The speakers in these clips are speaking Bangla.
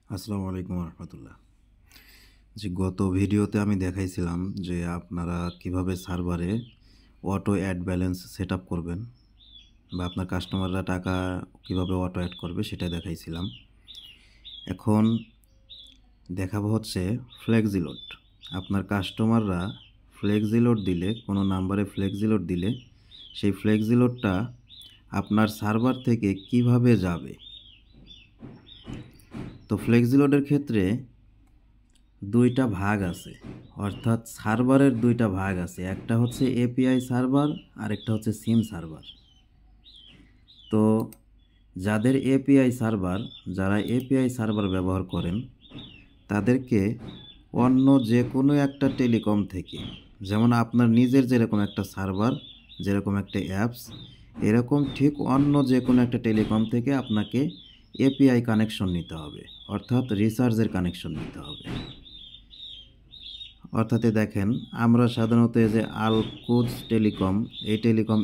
আসসালামু আলাইকুম রহমতুল্লাহ। গত ভিডিওতে আমি দেখাইছিলাম যে আপনারা কিভাবে সার্ভারে auto add balance set up করবেন বা আপনার কাস্টমাররা টাকা কিভাবে অটো অ্যাড করবে সেটা দেখাইছিলাম। এখন দেখাবো হচ্ছে ফ্লেক্সি লোড। আপনার কাস্টমাররা ফ্লেক্সি লোড দিলে, কোনো নাম্বারে ফ্লেক্সি লোড দিলে সেই ফ্লেক্সি লোডটা আপনার সার্ভার থেকে কিভাবে যাবে। তো ফ্লেক্সি লোডের ক্ষেত্রে দুইটা ভাগ আছে, অর্থাৎ সার্ভারের দুইটা ভাগ আছে। একটা হচ্ছে এপিআই সার্ভার আর একটা হচ্ছে সিম সার্ভার। তো যারা এপিআই সার্ভার ব্যবহার করেন তাদেরকে অন্য যে কোনো একটা টেলিকম থেকে, যেমন আপনার নিজের যেরকম একটা সার্ভার, যেরকম একটা অ্যাপস, এরকম ঠিক অন্য যে কোনো একটা টেলিকম থেকে আপনাকে এপিআই কানেকশন নিতে হবে, অর্থাৎ রিচার্জের কানেকশন নিতে হবে। অর্থাৎ দেখেন, আমরা সাধারণত এই যে আলকুজ টেলিকম,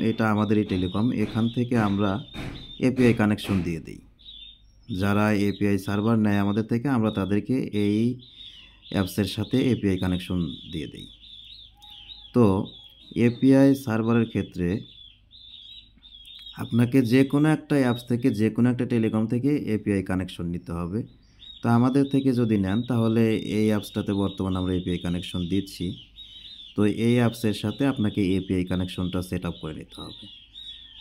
এটা আমাদেরই টেলিকম, এখান থেকে আমরা এপিআই কানেকশন দিয়ে দিই। যারা এপিআই সার্ভার নেয় আমাদের থেকে, আমরা তাদেরকে এই অ্যাপসের সাথে এপিআই কানেকশন দিয়ে দিই। তো এপিআই সার্ভারের ক্ষেত্রে আপনাকে যে কোনো একটা অ্যাপস থেকে, যে কোনো একটা টেলিকম থেকে এপিআই কানেকশন নিতে হবে। তো আমাদের থেকে যদি নেন তাহলে এই অ্যাপসটাতে বর্তমানে আমরা এপিআই কানেকশন দিচ্ছি। তো এই অ্যাপসের সাথে আপনাকে এপিআই কানেকশনটা সেট আপ করে নিতে হবে।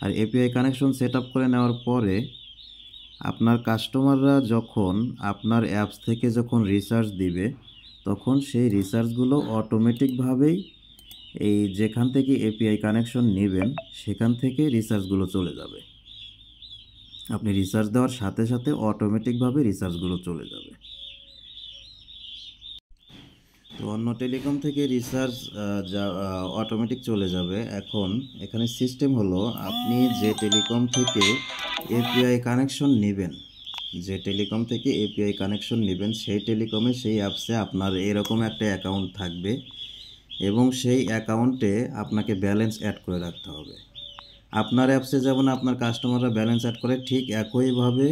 আর এপিআই কানেকশন সেট আপ করে নেওয়ার পরে আপনার কাস্টমাররা যখন আপনার অ্যাপস থেকে যখন রিচার্জ দিবে, তখন সেই রিচার্জগুলো অটোমেটিকভাবেই এই যেখান থেকে এপিআই কানেকশন নেবেন সেখান থেকে রিচার্জগুলো চলে যাবে। আপনি রিচার্জ দেওয়ার সাথে সাথে অটোমেটিকভাবে রিচার্জগুলো চলে যাবে। তো অন্য টেলিকম থেকে রিচার্জ যা অটোমেটিক চলে যাবে। এখন এখানে সিস্টেম হলো, আপনি যে টেলিকম থেকে এপিআই কানেকশন নেবেন, সেই টেলিকমে, সেই অ্যাপসে আপনার এরকম একটা অ্যাকাউন্ট থাকবে এবং সেই অ্যাকাউন্টে আপনাকে ব্যালেন্স অ্যাড করে রাখতে হবে। আপনার অ্যাপসে যেমন আপনার কাস্টমাররা ব্যালেন্স অ্যাড করে, ঠিক একইভাবে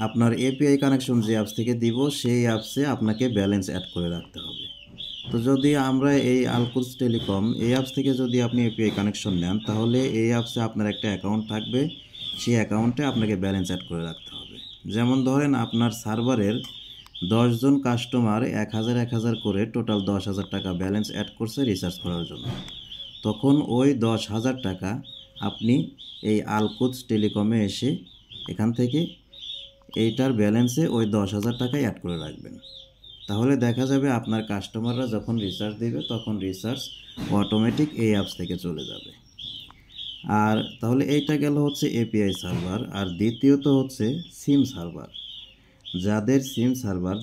আপনার এপিআই কানেকশন যে অ্যাপস থেকে দিব সেই অ্যাপসে আপনাকে ব্যালেন্স অ্যাড করে রাখতে হবে। তো যদি আমরা এই আলকুজ টেলিকম এই অ্যাপস থেকে যদি আপনি এপিআই কানেকশন নেন, তাহলে এই অ্যাপসে আপনার একটা অ্যাকাউন্ট থাকবে, সেই অ্যাকাউন্টে আপনাকে ব্যালেন্স অ্যাড করে রাখতে হবে। যেমন ধরেন, আপনার সার্ভারের 10 জন কাস্টমার 1000 করে টোটাল 10,000 টাকা ব্যালেন্স অ্যাড করছে রিচার্জ করার জন্য। তখন ওই 10,000 টাকা আপনি এই আলকুজ টেলিকমে এসে এখান থেকে এইটার ব্যালেন্সে ওই 10,000 টাকাই অ্যাড করে রাখবেন। তাহলে দেখা যাবে আপনার কাস্টমাররা যখন রিচার্জ দেবে তখন রিচার্জ অটোমেটিক এই অ্যাপস থেকে চলে যাবে। আর তাহলে এইটা গেল হচ্ছে এপিআই সার্ভার। আর দ্বিতীয়ত হচ্ছে সিম সার্ভার।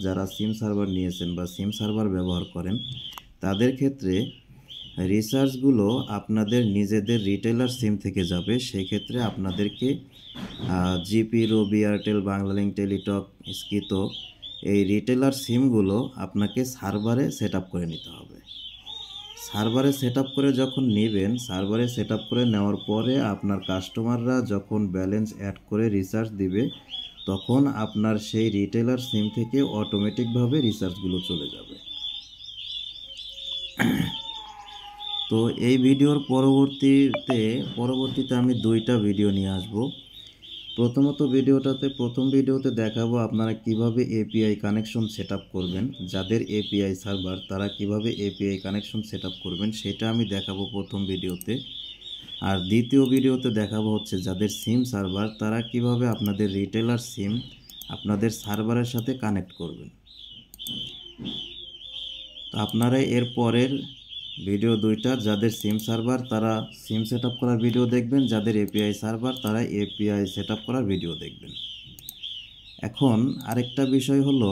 যারা সিম সার্ভার নিয়েছেন বা সিম সার্ভার ব্যবহার করেন, তাদের ক্ষেত্রে রিচার্জগুলো আপনাদের নিজেদের রিটেলার সিম থেকে যাবে। সেক্ষেত্রে আপনাদেরকে জিপি, রবি, এয়ারটেল, বাংলালিংক, টেলিটক, স্কিতো এই রিটেলার সিমগুলো আপনাকে সার্ভারে সেট আপ করে নিতে হবে। সার্ভারে সেট আপ করে যখন নেবেন, সার্ভারে সেট আপ করে নেওয়ার পরে আপনার কাস্টমাররা যখন ব্যালেন্স অ্যাড করে রিচার্জ দিবে, তখন আপনার সেই রিটেলার সিম থেকে অটোমেটিকভাবে রিচার্জগুলো চলে যাবে। তো এই ভিডিওর পরবর্তীতে আমি দুইটা ভিডিও নিয়ে আসব। প্রথম ভিডিওতে দেখাবো আপনারা কিভাবে এপিআই কানেকশন সেট আপ করবেন। যাদের এপিআই সার্ভার তারা কিভাবে এপিআই কানেকশন সেট আপ করবেন সেটা আমি দেখাবো প্রথম ভিডিওতে। আর দ্বিতীয় ভিডিওতে দেখাবো হচ্ছে যাদের সিম সার্ভার তারা কিভাবে আপনাদের রিটেলার সিম আপনাদের সার্ভারের সাথে কানেক্ট করবেন। তো আপনারা এর পরের ভিডিও দুইটা, যাদের সিম সার্ভার তারা সিম সেট আপ করার ভিডিও দেখবেন, যাদের এপিআই সার্ভার তারা এপিআই সেট আপ করার ভিডিও দেখবেন। এখন আরেকটা বিষয় হলো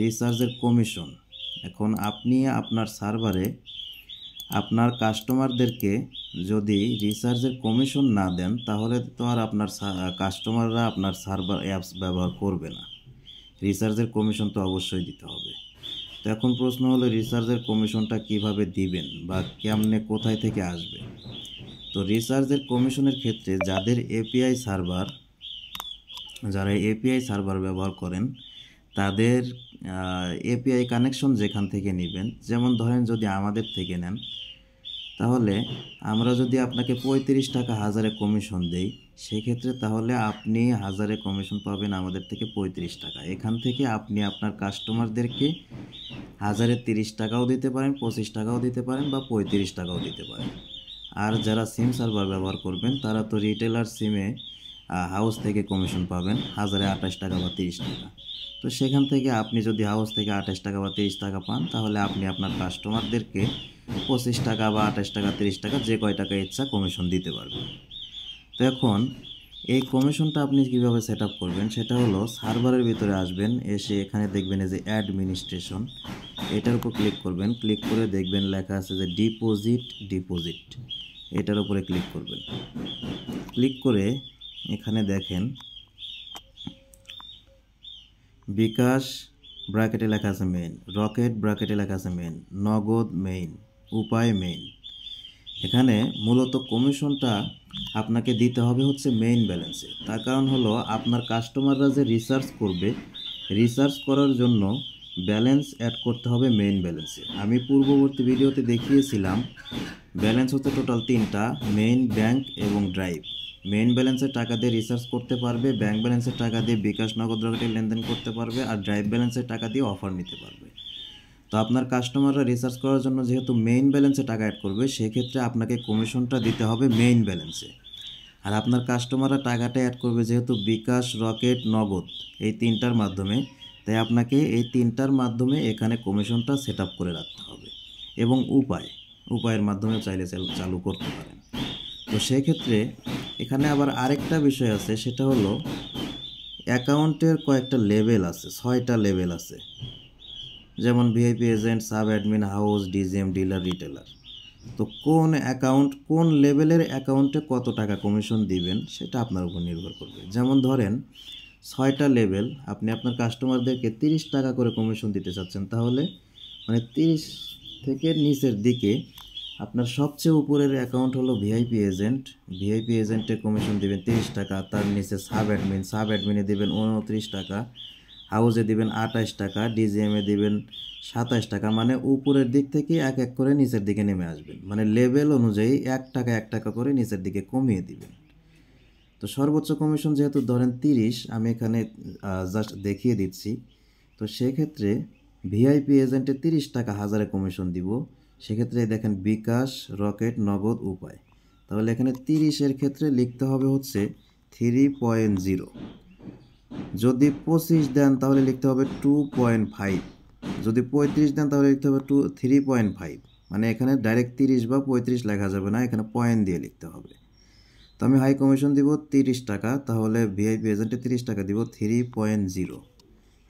রিচার্জের কমিশন। এখন আপনি আপনার সার্ভারে আপনার কাস্টমারদেরকে যদি রিচার্জের কমিশন না দেন, তাহলে তো আর আপনার কাস্টমাররা আপনার সার্ভার অ্যাপস ব্যবহার করবে না। রিচার্জের কমিশন তো অবশ্যই দিতে হবে। তো এখন প্রশ্ন হলো, রিচার্জের কমিশনটা কিভাবে দিবেন বা কেমনে, কোথায় থেকে আসবে? তো রিচার্জের কমিশনের ক্ষেত্রে যারা এপিআই সার্ভার ব্যবহার করেন তাদের এপিআই কানেকশন যেখান থেকে নেবেন, যেমন ধরেন যদি আমাদের থেকে নেন, তাহলে আমরা যদি আপনাকে 35 টাকা হাজারে কমিশন দেই, সেক্ষেত্রে তাহলে আপনি হাজারে কমিশন পাবেন আমাদের থেকে 35 টাকা। এখান থেকে আপনি আপনার কাস্টমারদেরকে হাজারে 30 টাকাও দিতে পারেন, 25 টাকাও দিতে পারেন, বা 35 টাকাও দিতে পারেন। আর যারা সিম সার্ভার ব্যবহার করবেন তারা তো রিটেলার সিমে হাউস থেকে কমিশন পাবেন হাজারে 28 টাকা বা 30 টাকা। তো সেখান থেকে আপনি যদি হাউস থেকে 28 টাকা বা 30 টাকা পান, তাহলে আপনি আপনার কাস্টমারদেরকে 25 টাকা বা 28 টাকা 30 টাকা যে কয় টাকা ইচ্ছা কমিশন দিতে পারবেন। তো এখন এই কমিশনটা আপনি কীভাবে সেট আপ করবেন, সেটা হলো সার্ভারের ভিতরে আসবেন, এসে এখানে দেখবেন এই যে অ্যাডমিনিস্ট্রেশন, এটার উপর ক্লিক করবেন। ক্লিক করে দেখবেন লেখা আছে যে ডিপোজিট, এটার উপরে ক্লিক করবেন। ক্লিক করে এখানে দেখেন বিকাশ ব্র্যাকেটে লেখা আছে মেইন, রকেট ব্র্যাকেটে লেখা আছে মেইন, নগদ মেইন, উপায় মেইন। এখানে মূলত কমিশনটা আপনাকে দিতে হবে হচ্ছে মেইন ব্যালেন্সে। তার কারণ হলো আপনার কাস্টমাররা যে রিসার্চ করার জন্য ব্যালেন্স অ্যাড করতে হবে মেইন ব্যালেন্সে। আমি পূর্ববর্তী ভিডিওতে দেখিয়েছিলাম ব্যালেন্স হচ্ছে টোটাল 3টা, মেইন, ব্যাংক এবং ড্রাইভ। মেইন ব্যালেন্সের টাকা দিয়ে রিসার্চ করতে পারবে, ব্যাংক ব্যালেন্সের টাকা দিয়ে বিকাশ নগদ রকেটে লেনদেন করতে পারবে, আর ড্রাইভ ব্যালেন্সের টাকা দিয়ে অফার নিতে পারবে। তো আপনার কাস্টমাররা রিসার্চ করার জন্য যেহেতু মেইন ব্যালেন্সে টাকা অ্যাড করবে, সেক্ষেত্রে আপনাকে কমিশনটা দিতে হবে মেইন ব্যালেন্সে। আর আপনার কাস্টমাররা টাকাটা অ্যাড করবে যেহেতু বিকাশ, রকেট, নগদ, এই 3টার মাধ্যমে, তাই আপনাকে এই 3টার মাধ্যমে এখানে কমিশনটা সেট আপ করে রাখতে হবে। এবং উপায়ের মাধ্যমে চাইলে চালু করতে পারেন। তো সেক্ষেত্রে এখানে আবার আরেকটা বিষয় আছে, সেটা হলো অ্যাকাউন্টের কয়েকটা লেভেল আছে, 6টা লেভেল আছে। যেমন VIP agent, sub admin, house, DGM, dealer, retailer. তো কোন লেভেলের অ্যাকাউন্টে কত টাকা কমিশন দিবেন সেটা আপনার উপর নির্ভর করবে। যেমন ধরেন 6টা লেভেল, আপনি আপনার কাস্টমারদেরকে 30 টাকা করে কমিশন দিতে চাচ্ছেন, তাহলে মানে 30 থেকে নিচের দিকে আপনার সবচেয়ে উপরের অ্যাকাউন্ট হলো ভিআইপি এজেন্টে কমিশন দিবেন 30 টাকা। তার নিচে সাব অ্যাডমিনে দিবেন 29 টাকা, হাউসে দিবেন 28 টাকা, ডিজিএমে দিবেন 27 টাকা। মানে উপরের দিক থেকে এক এক করে নিচের দিকে নেমে আসবেন, মানে লেভেল অনুযায়ী 1 টাকা করে নিচের দিকে কমিয়ে দিবেন। তো সর্বোচ্চ কমিশন যেহেতু ধরেন 30, আমি এখানে জাস্ট দেখিয়ে দিচ্ছি। তো সেক্ষেত্রে ভিআইপি এজেন্টে 30 টাকা হাজারে কমিশন দিব। সেক্ষেত্রে দেখেন বিকাশ, রকেট, নগদ, উপায়। তাহলে এখানে 30-এর ক্ষেত্রে লিখতে হবে হচ্ছে 3.0। যদি 25 দেন তাহলে লিখতে হবে 2.5। যদি 35 দেন তাহলে লিখতে হবে 3.5। মানে এখানে ডাইরেক্ট 30 বা 35 লেখা যাবে না, এখানে পয়েন্ট দিয়ে লিখতে হবে। তো আমি হাই কমিশন দিব 30 টাকা, তাহলে ভিআইপি এজেন্টে 30 টাকা দিব 3.0।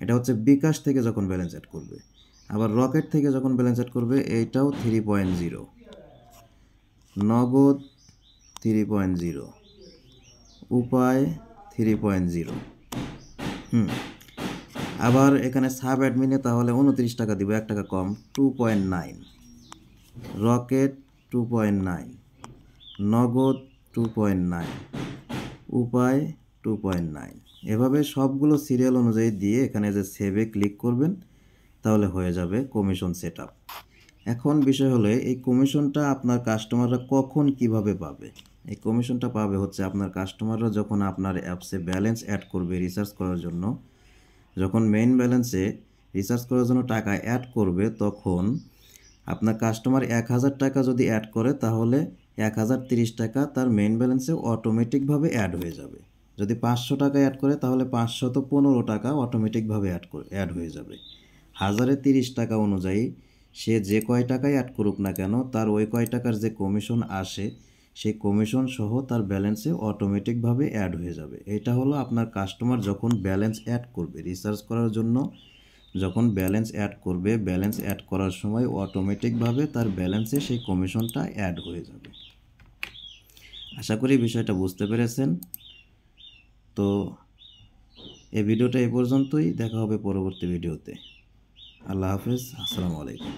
এটা হচ্ছে বিকাশ থেকে যখন ব্যালেন্স অ্যাড করবে। আবার রকেট থেকে যখন ব্যালেন্স অ্যাড করবে এইটাও 3.0, নগদ 3.0, উপায় 3.0। আবার এখানে সাব অ্যাডমিনে তাহলে 29 টাকা দিব, 1 টাকা কম, 2.9, রকেট 2.9, নগদ 2.9, উপায় 2.9। এভাবে সবগুলো সিরিয়াল অনুযায়ী দিয়ে এখানে যে সেভে ক্লিক করবেন, তাহলে হয়ে যাবে কমিশন সেট আপ। এখন বিষয় হলো এই কমিশনটা আপনার কাস্টমাররা কখন কিভাবে পাবে। এই কমিশনটা পাবে হচ্ছে আপনার কাস্টমাররা যখন আপনার অ্যাপসে ব্যালেন্স অ্যাড করবে রিসার্চ করার জন্য। যখন মেইন ব্যালেন্সে রিসার্চ করার জন্য টাকা অ্যাড করবে, তখন আপনার কাস্টমার 1000 টাকা যদি অ্যাড করে, তাহলে 1030 টাকা তার মেইন ব্যালেন্সে অটোমেটিকভাবে অ্যাড হয়ে যাবে। যদি 500 টাকা অ্যাড করে, তাহলে 515 টাকা অটোমেটিকভাবে অ্যাড হয়ে যাবে। 1030 টাকা অনুযায়ী সে যে কয় টাকায় অ্যাড করুক না কেন, তার ওই কয় টাকার যে কমিশন আসে, সেই কমিশন সহ তার ব্যালেন্সে অটোমেটিকভাবে অ্যাড হয়ে যাবে। এটা হলো আপনার কাস্টমার যখন ব্যালেন্স অ্যাড করবে রিসার্চ করার জন্য, যখন ব্যালেন্স অ্যাড করবে, ব্যালেন্স অ্যাড করার সময় অটোমেটিকভাবে তার ব্যালেন্সে সেই কমিশনটা অ্যাড হয়ে যাবে। আশা করি বিষয়টা বুঝতে পেরেছেন। তো এই ভিডিওটা এই পর্যন্তই, দেখা হবে পরবর্তী ভিডিওতে। আল্লাহ হাফেজ, আসসালামু আলাইকুম।